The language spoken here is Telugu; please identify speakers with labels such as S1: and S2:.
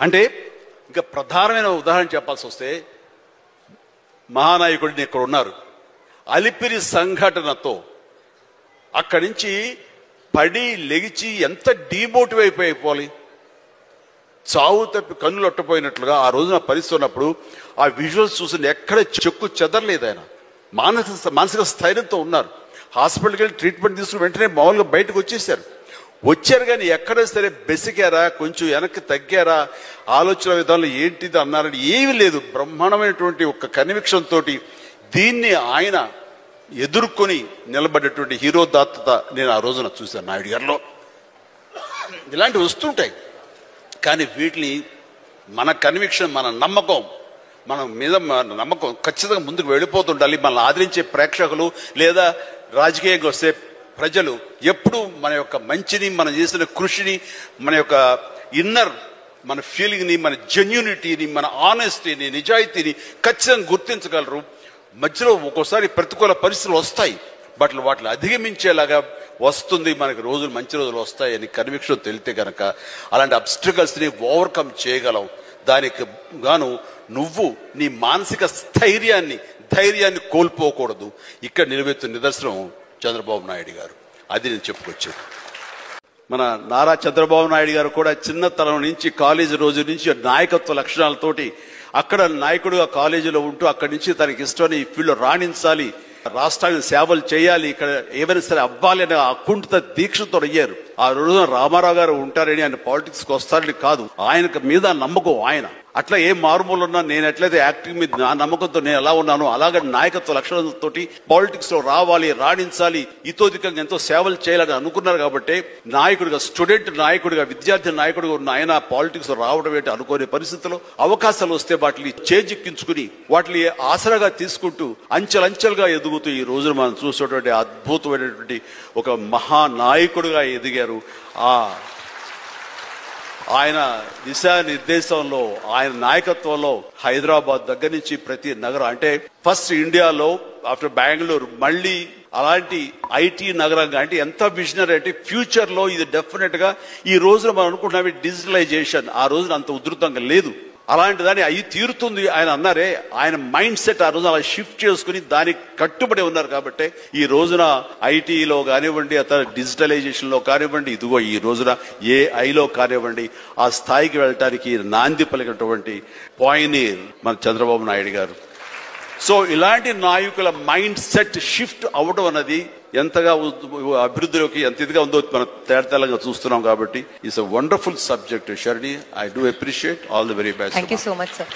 S1: అంటే ఇంకా ప్రధానమైన ఉదాహరణ చెప్పాల్సి వస్తే మహానాయకుడిని ఇక్కడ ఉన్నారు. అలిపిరి సంఘటనతో అక్కడి నుంచి పడి లెగిచి ఎంత డీమోటివ్ అయిపోవాలి, చావు తప్పి కన్నులు అట్టపోయినట్లుగా ఆ రోజున పరిస్థితి ఉన్నప్పుడు ఆ విజువల్స్ చూసి ఎక్కడ చెక్కు చెదరలేదు. ఆయన మానసిక స్థైర్యంతో ఉన్నారు. హాస్పిటల్కి వెళ్ళి ట్రీట్మెంట్ తీసుకుని వెంటనే మామూలుగా బయటకు వచ్చారు కానీ ఎక్కడ సరే బెసికారా, కొంచెం వెనక్కి తగ్గారా, ఆలోచన విధానంలో ఏంటిది అన్నారని ఏమీ లేదు. బ్రహ్మాండమైనటువంటి ఒక కన్విక్షన్ తోటి దీన్ని ఆయన ఎదుర్కొని నిలబడ్డటువంటి హీరో దాత్తత నేను ఆ రోజున చూశాను నాయుడు గారిలో. ఇలాంటివి వస్తుంటాయి కానీ వీటిని మన కన్విక్షన్, మన నమ్మకం, మన మీద నమ్మకం ఖచ్చితంగా ముందుకు వెళ్ళిపోతుండాలి. మనల్ని ఆదరించే ప్రేక్షకులు లేదా రాజకీయంగా వస్తే ప్రజలు ఎప్పుడు మన యొక్క మంచిని, మనం చేసిన కృషిని, మన యొక్క ఇన్నర్ మన ఫీలింగ్ని, మన జెన్యూనిటీని, మన ఆనెస్టీని, నిజాయితీని ఖచ్చితంగా గుర్తించగలరు. మధ్యలో ఒక్కోసారి ప్రతికూల పరిస్థితులు వస్తాయి, బట్ వాటిని అధిగమించేలాగా వస్తుంది. మనకి రోజులు మంచి రోజులు వస్తాయని కన్విక్షన్ తెలితే కనుక అలాంటి అబ్స్ట్రకల్స్ని ఓవర్కమ్ చేయగలం. దానికి గాను నువ్వు నీ మానసిక ధైర్యాన్ని కోల్పోకూడదు. ఇక్కడ నిలబెత్తున్న నిదర్శనం చంద్రబాబు నాయుడు గారు. అది నేను చెప్పుకొచ్చాను. మన నారా చంద్రబాబు నాయుడు గారు కూడా చిన్నతనం నుంచి కాలేజీ రోజు నుంచి నాయకత్వ లక్షణాలతోటి అక్కడ నాయకుడుగా కాలేజీలో ఉంటూ అక్కడి నుంచి తనకి ఇష్టం ఈ ఫీల్డ్లో రాణించాలి, రాష్ట్రానికి సేవలు చేయాలి, ఇక్కడ ఏమైనా సరే అవ్వాలి అనే అకుంఠిత దీక్షతో అయ్యారు. ఆ రోజున రామారావు గారు ఉంటారని ఆయన పాలిటిక్స్కి వస్తారని కాదు, ఆయన మీద నమ్మకం. ఆయన అట్లా ఏ మారుమూలు ఉన్నా నేను ఎట్లయితే యాక్టింగ్ మీద నా నమ్మకంతో నేను ఎలా ఉన్నానో అలాగే నాయకత్వ లక్షణాలతో పాలిటిక్స్ లో రావాలి, రాణించాలి, ఇతోధికంగా ఎంతో సేవలు చేయాలని అనుకున్నారు. కాబట్టి నాయకుడిగా, స్టూడెంట్ నాయకుడిగా, విద్యార్థి నాయకుడిగా ఉన్న ఆయన పాలిటిక్స్ లో రావడం ఏంటి అనుకోని పరిస్థితుల్లో అవకాశాలు వస్తే వాటిని చేజిక్కించుకుని వాటిని ఆసరాగా తీసుకుంటూ అంచెలంచెలుగా ఎదుగుతూ ఈ రోజున మనం చూసేటువంటి అద్భుతమైనటువంటి ఒక మహానాయకుడిగా ఎదిగారు. ఆయన దిశానిర్దేశంలో, ఆయన నాయకత్వంలో హైదరాబాద్ దగ్గర నుంచి ప్రతి నగరం, అంటే ఫస్ట్ ఇండియాలో ఆఫ్టర్ బెంగళూరు మళ్ళీ అలాంటి ఐటీ నగరంగా, అంటే ఎంత విజనరీ అంటే ఫ్యూచర్ లో ఇది డెఫినెట్ గా ఈ రోజున మనం అనుకుంటున్నాం డిజిటలైజేషన్ ఆ రోజున అంత ఉధృతంగా లేదు, అలాంటి దాన్ని అయి తీరుతుంది ఆయన అన్నారే. ఆయన మైండ్ సెట్ ఆ రోజున అలా షిఫ్ట్ చేసుకుని దానికి కట్టుబడి ఉన్నారు. కాబట్టి ఈ రోజున ఐటీలో కానివ్వండి, అతను డిజిటలైజేషన్ లో కానివ్వండి, ఇదిగో ఈ రోజున ఏఐలో కానివ్వండి, ఆ స్థాయికి వెళ్ళటానికి నాంది పలికినటువంటి పాయనీర్ మన చంద్రబాబు నాయుడు గారు. సో ఇలాంటి నాయకుల మైండ్ సెట్ షిఫ్ట్ అవ్వడం అన్నది ఎంతగా అభివృద్ధిలోకి ఎంత ఇదిగా ఉందో మనం తేటతెల్లంగా చూస్తున్నాం. కాబట్టి it's a wonderful subject. Sharni, I do appreciate. All the very best.
S2: Thank you so much sir.